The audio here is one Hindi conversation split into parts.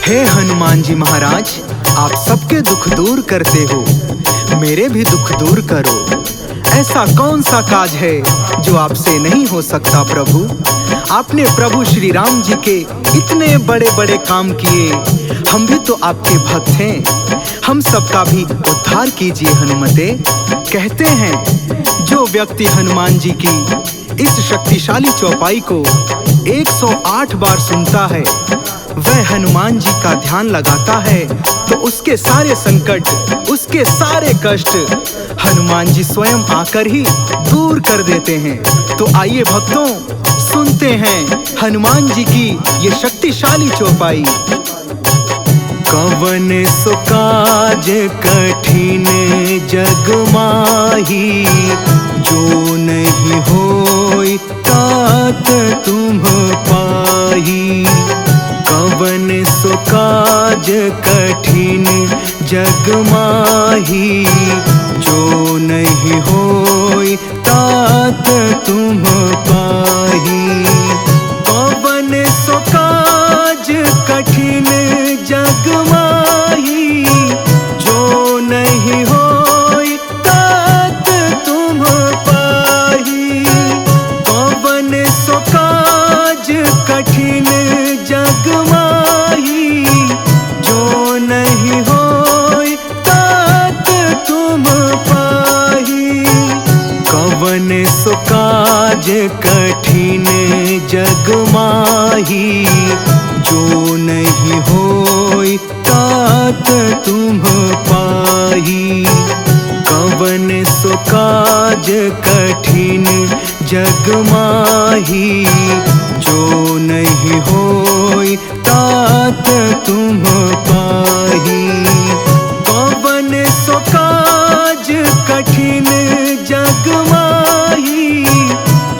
हे हनुमान जी महाराज, आप सबके दुख दूर करते हो, मेरे भी दुख दूर करो। ऐसा कौन सा काज है जो आपसे नहीं हो सकता प्रभु। आपने प्रभु श्री राम जी के इतने बड़े बड़े काम किए, हम भी तो आपके भक्त हैं, हम सबका भी उद्धार कीजिए हनुमते। कहते हैं जो व्यक्ति हनुमान जी की इस शक्तिशाली चौपाई को 108 बार सुनता है, वह हनुमान जी का ध्यान लगाता है, तो उसके सारे संकट, उसके सारे कष्ट हनुमान जी स्वयं आकर ही दूर कर देते हैं। तो आइए भक्तों, सुनते हैं हनुमान जी की ये शक्तिशाली चौपाई। कवन सो काज कठिन जग माही, जो नहीं होई तात तुम पाही। कवन सो काज कठिन जग माही, जो नहीं होई तात तुम पाही। कवन सो काज कठिन जग माही, जो नहीं होई तात तुम पाही। कवन सो काज कठिन जग माही, जो नहीं होई तात तुम पाही। कवन सो काज कठिन जग माही, जो नहीं होई तात तुम पाही। कवन सो काज कठिन जग माही, जो नहीं होई तात तुम पाही। कवन सो काज कठिन जग माही,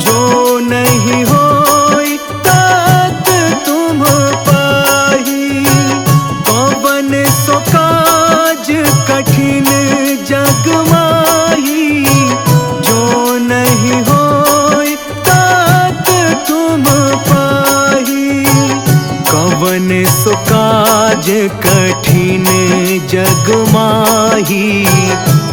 जो नहीं होई तात तुम पाही। कवन सो काज कठिन जग माही, जो नहीं होई तात तुम पाही। कवन सो काज कठिन जग माही,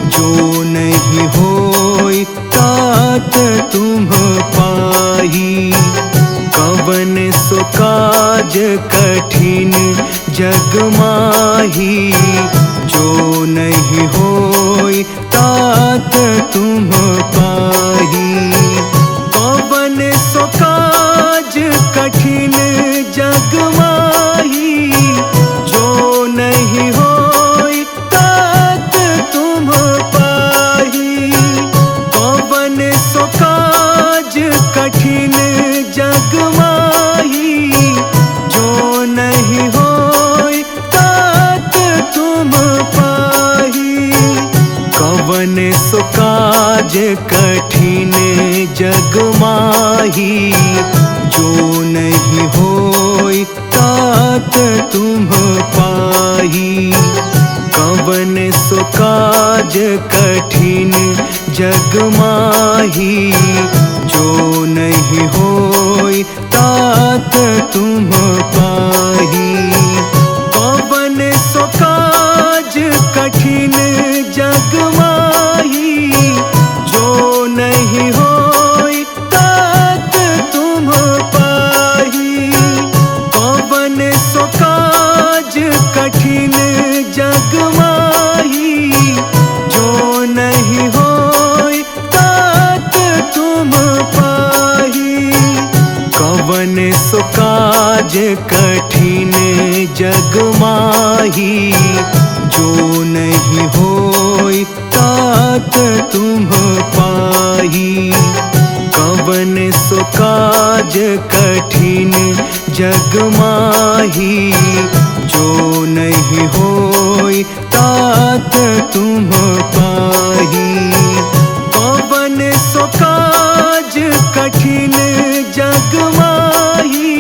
जो नहीं होई तात तुम पाही। कवन सो काज कठिन जग माही, जो नहीं होई तात तुम पाही। कवन सो काज कठिन जग माही, जो नहीं होई तात तुम पाही। कवन सो काज कठिन जग माही, जो नहीं होई तात तुम पाही। कवन सो काज कठिन जग माही, जो नहीं होई तात तुम पाही। कवन सो काज कठिन जग माही, जो नहीं होई तात तुम पाही। कवन सो काज कठिन जग माही, जो नहीं होई तात तुम पाही। कवन सो काज कठिन जग माही, जो नहीं होई तात तुम पाही। कवन सो काज कठिन जग माही, जो नहीं होई तात तुम पाही। कवन सो काज कठिन जग माही, जो नहीं होई तात तुम पाही। कवन सो काज कठिन जग माही,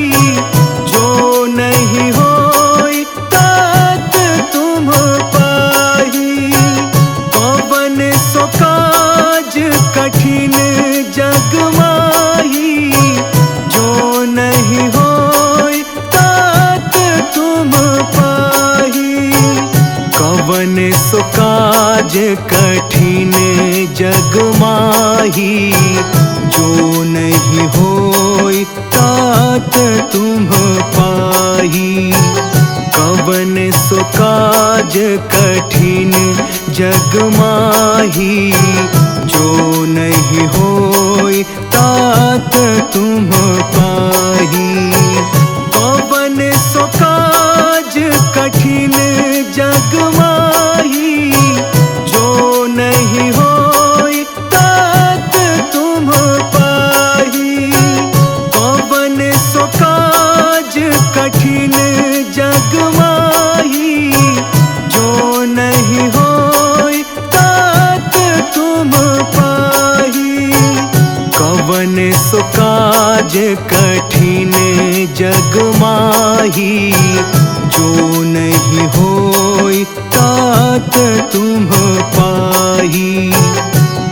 जो नहीं होई तात तुम पाही। कवन सो काज कठिन जग माही, जो नहीं होई तात तुम पाही। काज कठिन जग माही, जो नहीं होई तात तुम पाही। कवन सो काज कठिन जग माही, जो नहीं होई तात तुम पाही। कवन सो काज कठिन जग माही, जो नहीं होई तात तुम पाही। कवन सो काज कठिन जग माही, जो नहीं होई तात तुम पाही। कवन सो काज कठिन जग माही, जो नहीं होई तात तुम पाही।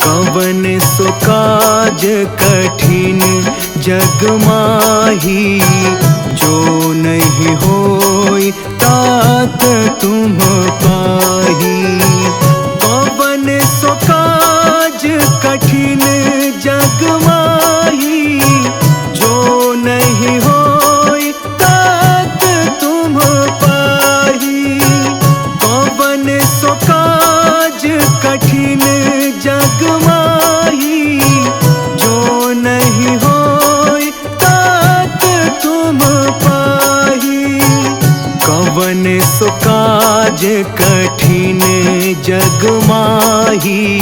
कवन सो काज कठिन जग माही, जो नहीं होई तात तुम पाही। कवन सो काज कठिन जग माही, जो नहीं होई तात तुम पाही। कवन सो काज कठिन जग माही, जो नहीं होई तात तुम पाही। कवन सो काज कठिन जग माही,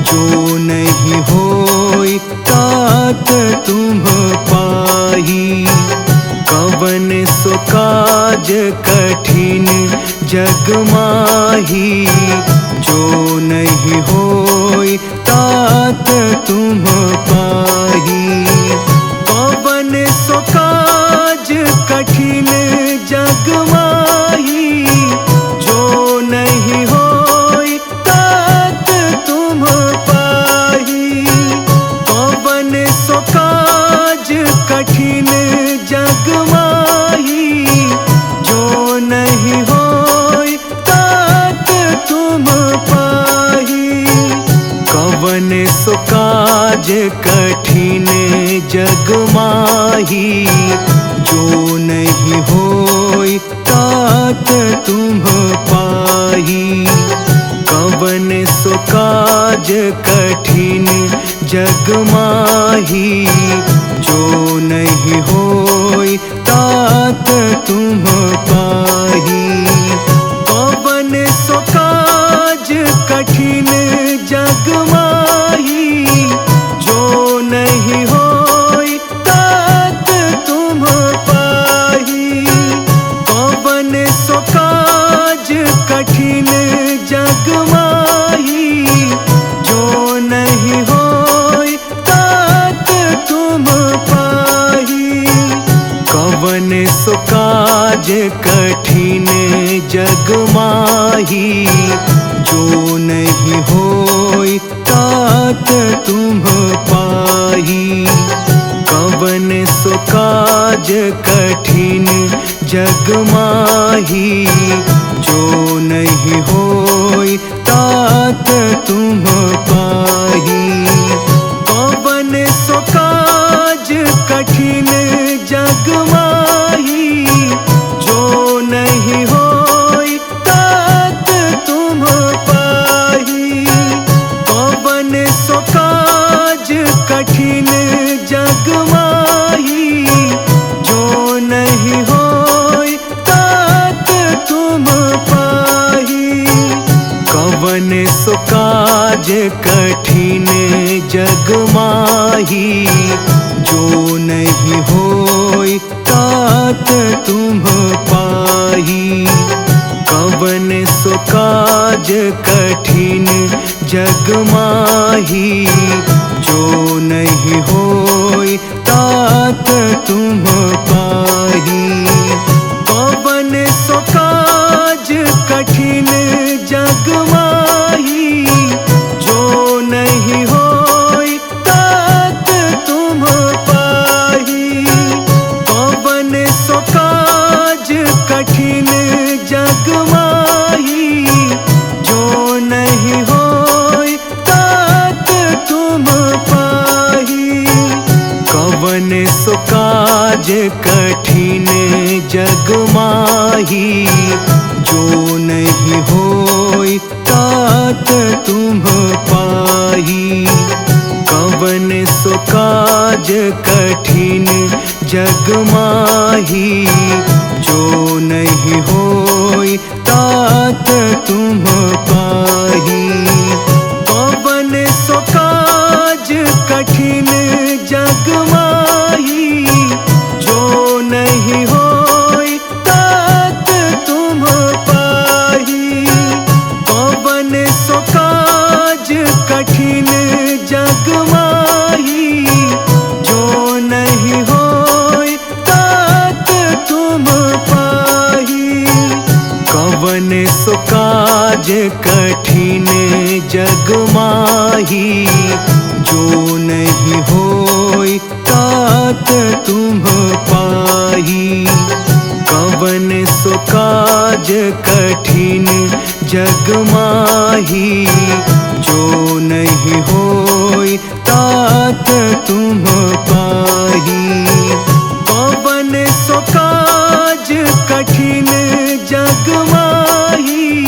जो नहीं होई तात तुम पाही। कवन सो काज कठिन जग माही, जो नहीं होई तात तुम पाही। कवन सो काज कठिन जग माही, जो नहीं होई तात तुम पाही। कवन सो काज कठिन जग माही, जो नहीं होई तात तुम पाही। कवन सो काज कठिन जग माही, जो नहीं होई तात तुम पाही। कवन सो काज कठिन जग माही, जो नहीं होई तात तुम पाही। कवन सो काज कठिन जग माही, जो नहीं होई तात तुम पाही। कवन सो काज कठिन जग माही, जो नहीं होई तात तुम पाही। कवन सो काज कठिन जग माही, जो नहीं होई तात तुम पाही। कवन सो काज कठिन जग माही, जो नहीं होई तात तुम पाही। कवन सो काज कठिन जग माही, जो नहीं होई तात तुम पाही। कवन सो काज कठिन जग माही, जो नहीं होई तात तुम पाही। कवन सो काज कठिन जग माही, जो नहीं होई तात तुम पाही। कवन सो काज कठिन जग माही, जो नहीं होई तात तुम पाही। कवन सो काज कठिन जग माही, जो नहीं होई तात तुम पाही। कवन सो काज कठिन जग माही, जो नहीं कठिन जग माही, जो नहीं होई तात तुम पाही। कवन सो काज कठिन जग माही, जो नहीं होई तात तुम पाही। कवन सो काज कठिन जग माही, जो नहीं होई तात तुम पाही। कवन सो काज कठिन जग माही, जो नहीं होई तात तुम पाही। कवन सो काज कठिन जग माही, जो नहीं होई तात तुम पाही। कवन सो काज कठिन जग माही, जो नहीं होई तात तुम पाही। कवन सो काज कठिन जग माही,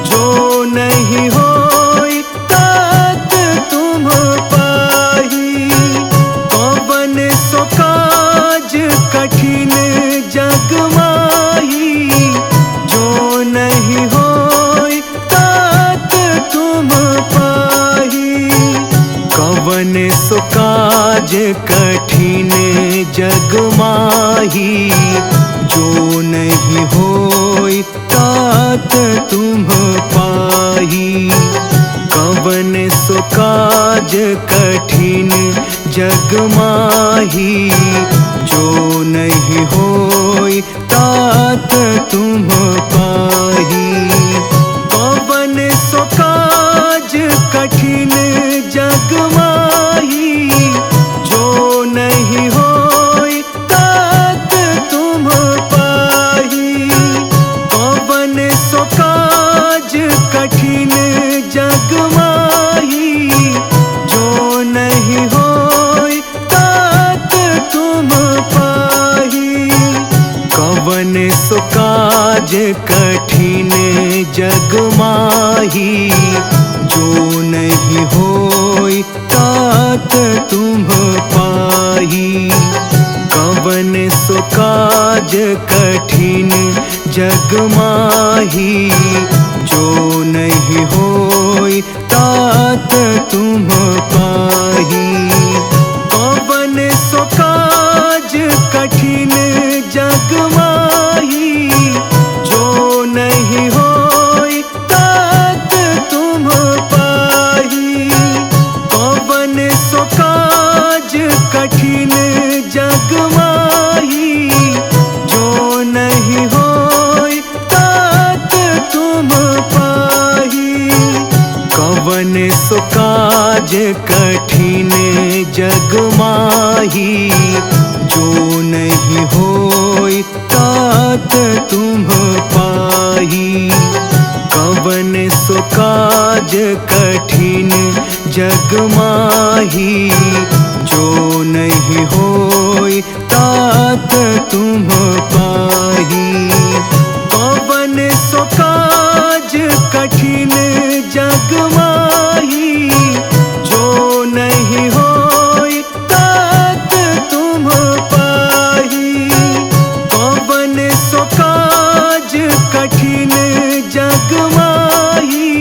जो नहीं होई तात तुम पाही। कवन सो काज कठिन जग माही, जो नहीं होई तात तुम पाही। कवन सो काज कठिन जग माही, जो नहीं होई तात तुम पाही। कवन सो काज कठिन जग माही, जो नहीं होई तात तुम पाही। कवन सो काज कठिन जग माही, जो नहीं होई तात तुम पाही। कवन सो काज कठिन जग माही, जो नहीं होई तात तुम पाही। कवन सो काज कठिन जग माही, जो नहीं होई तात तुम पाही। कवन सो काज कठिन जग माही, जो नहीं होई तात तुम पाही। कवन सो काज कठिन जग माही, जो नहीं होई तात तुम पाही। कवन सो काज कठिन जग माही, जो नहीं होई तात तुम पाही। कवन सो काज कठिन जग माही, जो नहीं होई तात तुम पाही। कवन सो काज कठिन जग माही, जो नहीं होई तात तुम पाही। कवन सो काज कठिन जग माही, जो नहीं होई तात तुम पाही। कवन सो काज कठिन जग माही,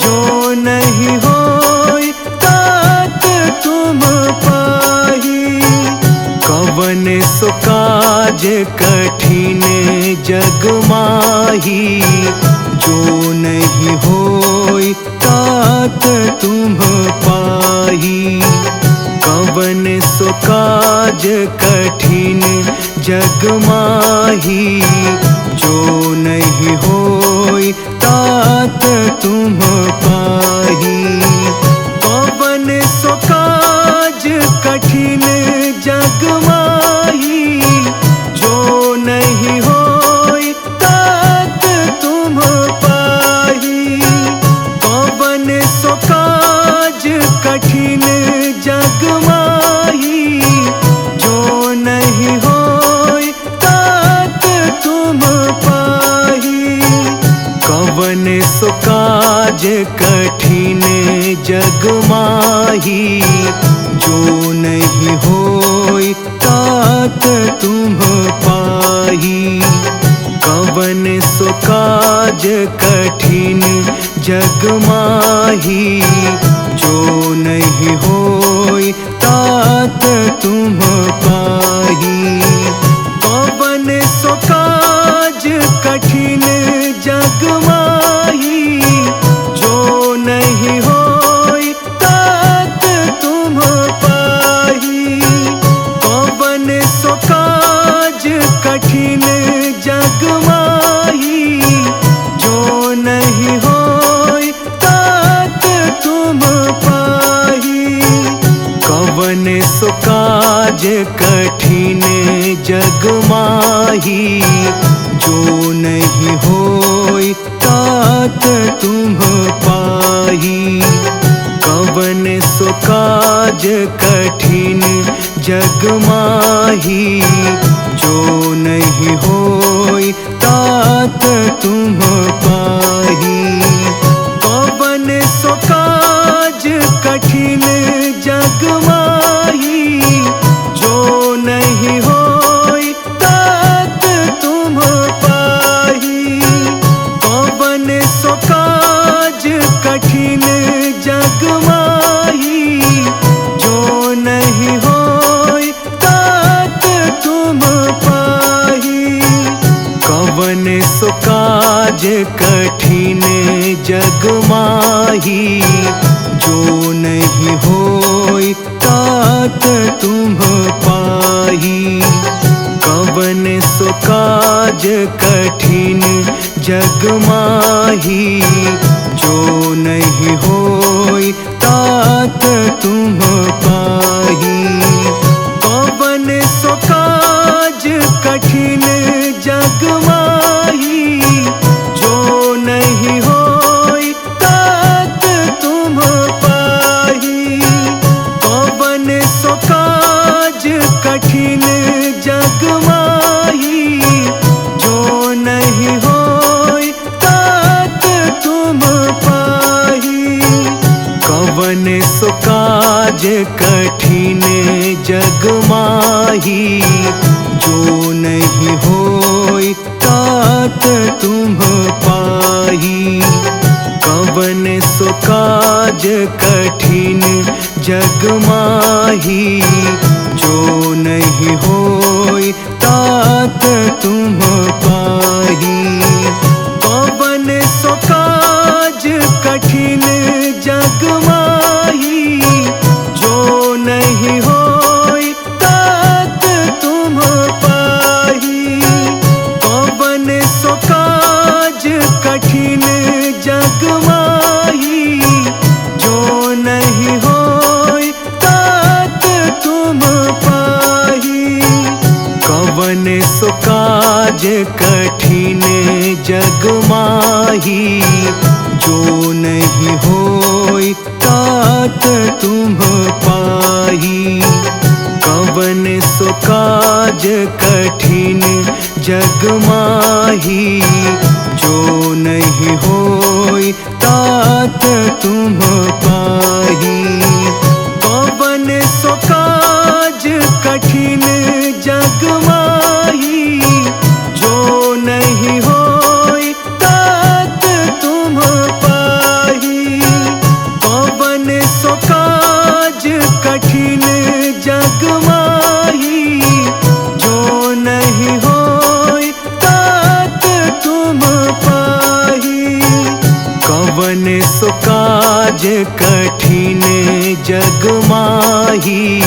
जो नहीं होई तात तुम पाही। कवन सो काज कठिन जग माही, जो नहीं होई तात तुम पाही। कवन सो काज कठिन जग माही, जो नहीं होई तात तुम पाही। कवन सो काज कठिन जग माही, जो नहीं होई तात तुम पाही। कवन सो काज कठिन जग माही, जो नहीं होई काज कठिन जग माही, जो नहीं होई तात तुम पाही। कवन सो काज कठिन जग माही, जो नहीं होई तात तुम पाही। कवन सो काज कठिन जग माही, जो नहीं होई तात तुम पाही। कवन सो काज कठिन जग माही, जो नहीं होई तात तुम पाही। कवन सो काज कठिन जग माही, जो नहीं होई तात तुम पाही। कवन सो काज कठिन जग माही, जो नहीं होई तात तुम पाही। कवन सो काज कठिन जग माही, जो नहीं होई तात तुम पाही। कवन सो काज कठिन जग माही, जो नहीं होई तात तुम पाही। कवन सो काज कठिन जग माही, जो नहीं होई तात तुम पाही। कवन सो काज कठिन जग माही, जो नहीं होई तात तुम पाही। कवन सो काज कठिन जग माही, जो नहीं होई तात तुम पाही। कवन सो काज कठिन जग माही, जो नहीं होई तात तुम पाही। कवन सो काज कठिन जग माही, जो नहीं होई तात तुम पाही। कवन सो काज कठिन जग माही, जो नहीं होई तात तुम पाही। कवन सो काज कठिन जग माही, जो नहीं होई तात तुम पाही। कवन सो काज कठिन जग माही, जो नहीं होई तात तुम पाही। कवन सो काज कठिन जग माही, जो नहीं होई तात तुम पाही। कवन सो काज कठिन जग माही, जो नहीं होई तात तुम पाही। कवन सो काज कठिन जग माही, जो नहीं होई तात तुम पाही। कवन सो काज कठिन जग माही, जो नहीं होई तात तुम पाही। कवन सो काज कठिन जग माही,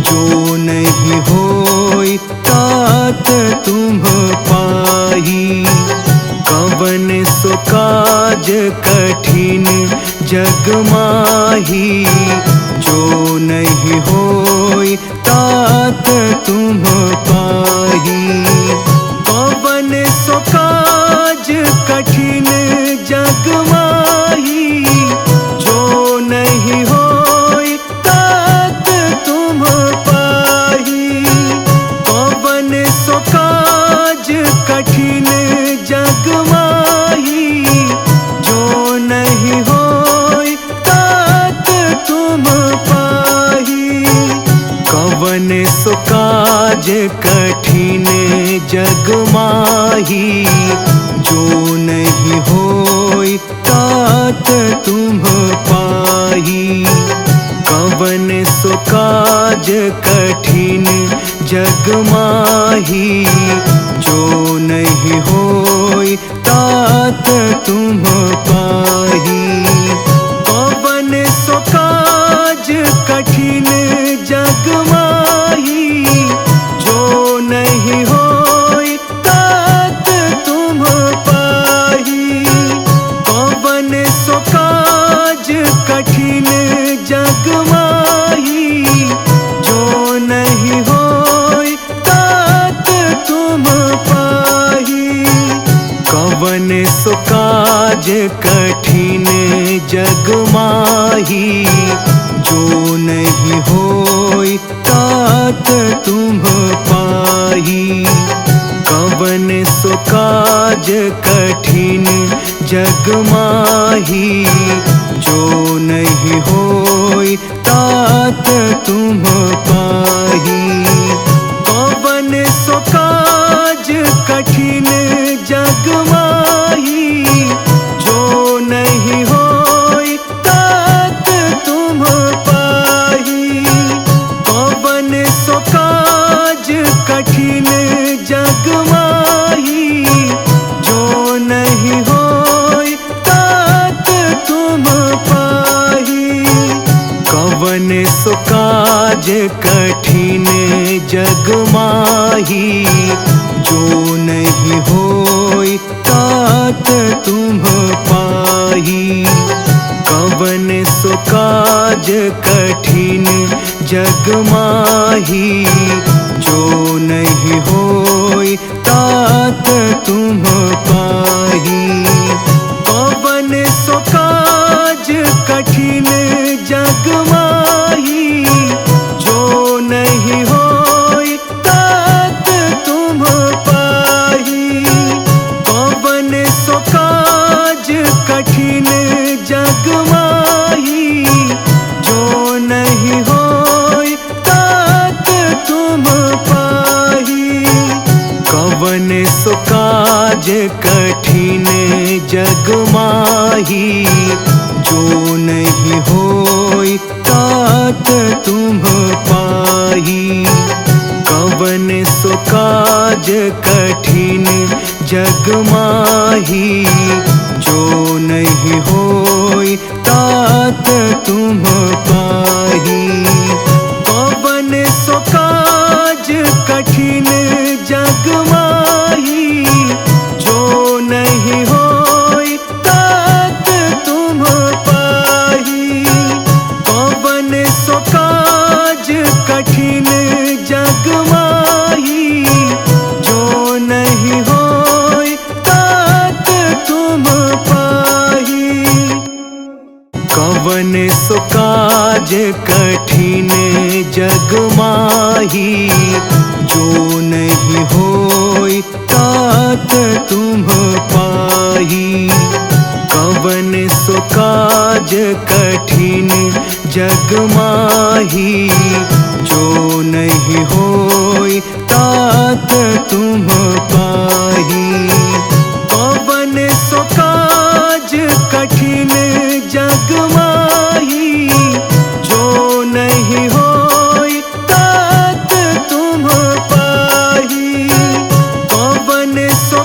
जो नहीं होई तात तुम पाही। कवन सो काज कठिन जग माही, जो नहीं होई तात तुम पाही। कवन सो काज कठिन जग माही, जो नहीं होई तात तुम पाही। कवन सो काज कठिन जग माही, जो नहीं जग माही, जो नहीं होई तात तुम पाही। कवन सो काज कठिन जग माही, जो नहीं होई तात तुम पाही। कवन सो काज कठिन जग माही, जो नहीं होई तात तुम पाही। कवन सो काज कठिन जग माही, जो नहीं होई तात तुम पाही। कवन सो काज कठिन जग माही, जो नहीं होई तात तुम पाही। कवन सो काज कठिन जग माही, जो नहीं होई तात तुम पाही। कवन सो काज कठिन जग माही, जो नहीं होई तात तुम पाही। कवन सो काज कठिन जग माही, जो नहीं होई तात तुम पाही। कवन सो काज कठिन जग माही, जो नहीं होई तात तुम पाही। कवन सो काज कठिन जग माही, जो नहीं होई तात तुम पाही। कवन सो काज कठिन जग माही, जो नहीं होई तात तुम पाही। कवन सो काज कठिन जग माही, जो नहीं होई तात तुम पाही। कवन सो काज कठिन जग माही, जो नहीं होई तात तुम पाही। कवन सो काज कठिन जग माही, जो नहीं होई तात तुम पाही। कवन सो काज कठिन जग माही, जो नहीं होई तात तुम पाही। कवन सो काज कठिन जग माही, जो नहीं होई तात तुम पाही। कवन सो काज कठिन जग माही, जो नहीं होई तात तुम पाही। कवन सो काज कठिन जग माही, जो नहीं होई तात तुम पाही। कवन सो काज कठिन जग माही, जो नहीं होई तात तुम पाही। कवन सो